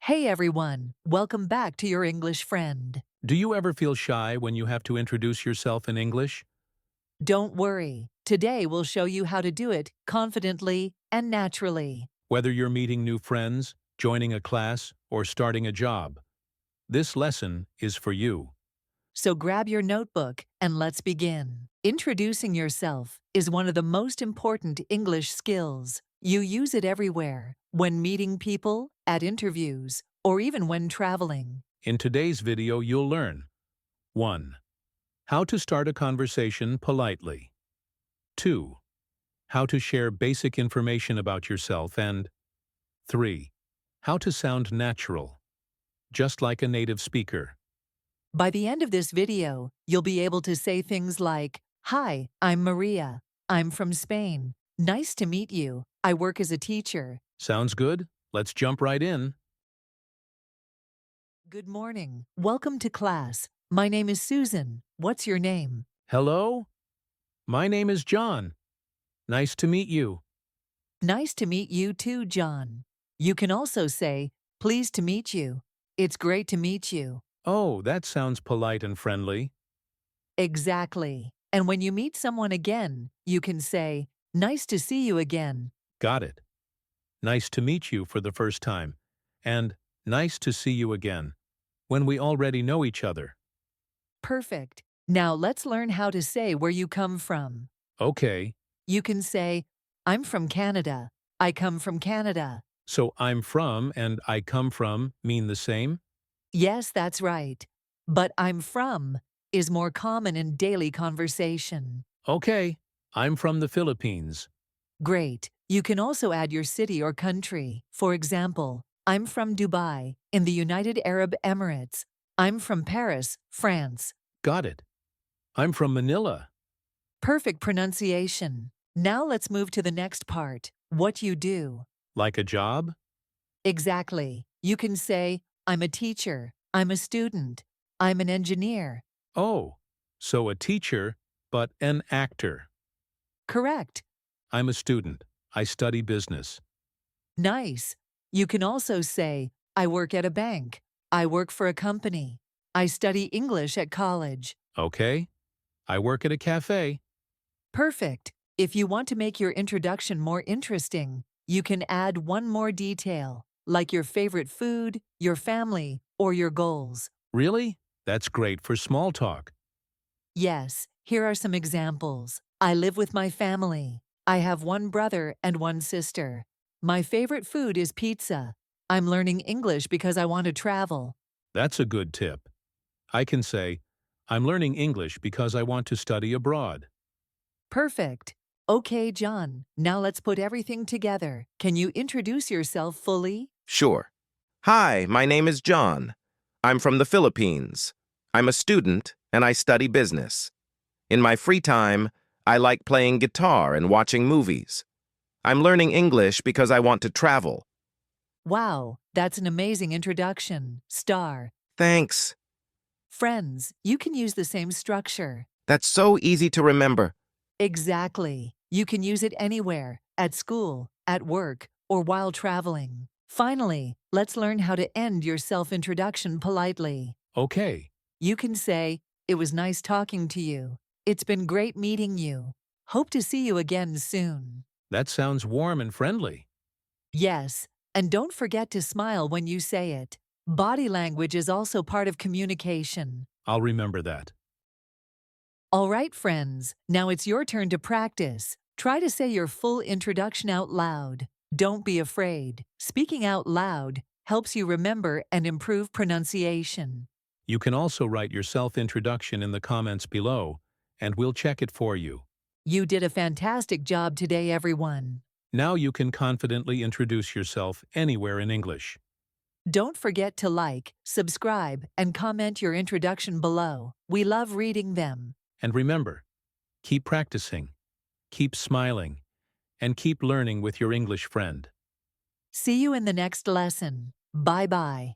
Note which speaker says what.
Speaker 1: Hey everyone, welcome back to your English friend.
Speaker 2: Do you ever feel shy when you have to introduce yourself in English?
Speaker 1: Don't worry, today we'll show you how to do it confidently and naturally.
Speaker 2: Whether you're meeting new friends, joining a class, or starting a job, this lesson is for you.
Speaker 1: So grab your notebook and let's begin. Introducing yourself is one of the most important English skills. You use it everywhere, when meeting people, at interviews, or even when traveling.
Speaker 2: In today's video, you'll learn 1. How to start a conversation politely. 2. How to share basic information about yourself, and 3. How to sound natural, just like a native speaker.
Speaker 1: By the end of this video, you'll be able to say things like, "Hi, I'm Maria. I'm from Spain. Nice to meet you. I work as a teacher."
Speaker 2: Sounds good? Let's jump right in.
Speaker 1: "Good morning. Welcome to class. My name is Susan. What's your name?"
Speaker 2: Hello? My name is John. Nice to meet you.
Speaker 1: "Nice to meet you too, John." You can also say, "Pleased to meet you. It's great to meet you."
Speaker 2: Oh, that sounds polite and friendly.
Speaker 1: Exactly. And when you meet someone again, you can say, "Nice to see you again."
Speaker 2: Got it. Nice to meet you for the first time. And nice to see you again, when we already know each other.
Speaker 1: Perfect. Now let's learn how to say where you come from.
Speaker 2: Okay,
Speaker 1: You can say, "I'm from Canada. I come from Canada."
Speaker 2: so I'm from and I come from mean the same?
Speaker 1: Yes, that's right. But "I'm from" is more common in daily conversation.
Speaker 2: Okay, I'm from the Philippines.
Speaker 1: Great. You can also add your city or country. For example, "I'm from Dubai, in the United Arab Emirates." "I'm from Paris, France."
Speaker 2: Got it. I'm from Manila.
Speaker 1: Perfect pronunciation. Now let's move to the next part, what you do.
Speaker 2: Like a job?
Speaker 1: Exactly. You can say, "I'm a teacher. I'm a student. I'm an engineer."
Speaker 2: Oh, so a teacher, but an actor.
Speaker 1: Correct.
Speaker 2: I'm a student. I study business.
Speaker 1: Nice. You can also say, "I work at a bank. I work for a company. I study English at college."
Speaker 2: Okay, I work at a cafe.
Speaker 1: Perfect. If you want to make your introduction more interesting, you can add one more detail, like your favorite food, your family, or your goals.
Speaker 2: Really? That's great for small talk.
Speaker 1: Yes, here are some examples. "I live with my family. I have one brother and one sister. My favorite food is pizza. I'm learning English because I want to travel."
Speaker 2: That's a good tip. I can say, I'm learning English because I want to study abroad.
Speaker 1: Perfect. Okay, John, now let's put everything together. Can you introduce yourself fully?
Speaker 3: Sure. Hi, my name is John. I'm from the Philippines. I'm a student and I study business. In my free time, I like playing guitar and watching movies. I'm learning English because I want to travel.
Speaker 1: Wow, that's an amazing introduction. Star.
Speaker 3: Thanks.
Speaker 1: Friends, you can use the same structure.
Speaker 3: That's so easy to remember.
Speaker 1: Exactly. You can use it anywhere, at school, at work, or while traveling. Finally, let's learn how to end your self-introduction politely.
Speaker 2: Okay,
Speaker 1: You can say, "It was nice talking to you. It's been great meeting you. Hope to see you again soon."
Speaker 2: that sounds warm and friendly.
Speaker 1: Yes, and don't forget to smile when you say it. Body language is also part of communication.
Speaker 2: I'll remember that.
Speaker 1: All right, friends, now it's your turn to practice. Try to say your full introduction out loud. Don't be afraid. Speaking out loud helps you remember and improve pronunciation.
Speaker 2: You can also write your self-introduction in the comments below, and we'll check it for you.
Speaker 1: You did a fantastic job today, everyone.
Speaker 2: Now you can confidently introduce yourself anywhere in English.
Speaker 1: Don't forget to like, subscribe, and comment your introduction below. We love reading them.
Speaker 2: And remember, keep practicing, keep smiling, and keep learning with your English friend.
Speaker 1: See you in the next lesson. Bye-bye.